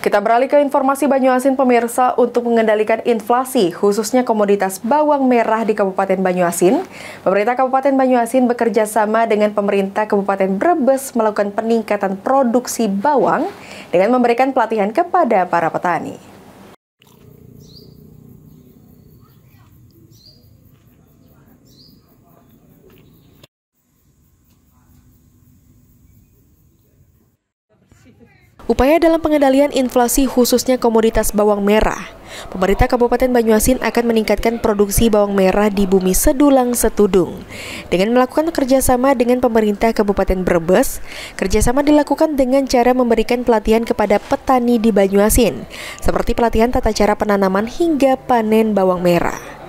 Kita beralih ke informasi Banyuasin pemirsa. Untuk mengendalikan inflasi, khususnya komoditas bawang merah di Kabupaten Banyuasin, pemerintah Kabupaten Banyuasin bekerja sama dengan pemerintah Kabupaten Brebes melakukan peningkatan produksi bawang dengan memberikan pelatihan kepada para petani. Upaya dalam pengendalian inflasi khususnya komoditas bawang merah, pemerintah Kabupaten Banyuasin akan meningkatkan produksi bawang merah di Bumi Sedulang Setudung. Dengan melakukan kerjasama dengan pemerintah Kabupaten Brebes, kerjasama dilakukan dengan cara memberikan pelatihan kepada petani di Banyuasin, seperti pelatihan tata cara penanaman hingga panen bawang merah.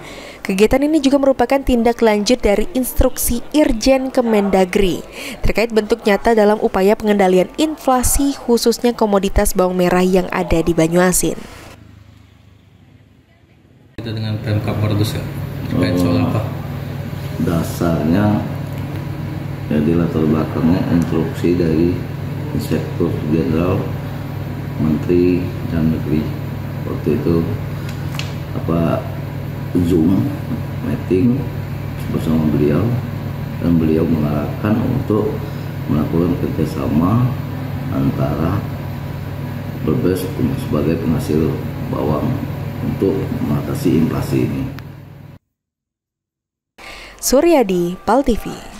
Kegiatan ini juga merupakan tindak lanjut dari instruksi Irjen Kemendagri terkait bentuk nyata dalam upaya pengendalian inflasi khususnya komoditas bawang merah yang ada di Banyuasin. Itu dengan Pemkab Brebes ya, terkait soal apa? Dasarnya ya di latar belakangnya instruksi dari Inspektur Jenderal Menteri Dalam Negeri. Waktu itu Zoom meeting bersama beliau, dan beliau mengarahkan untuk melakukan kerjasama antara Brebes sebagai penghasil bawang untuk mengatasi inflasi ini. Suryadi, PAL TV.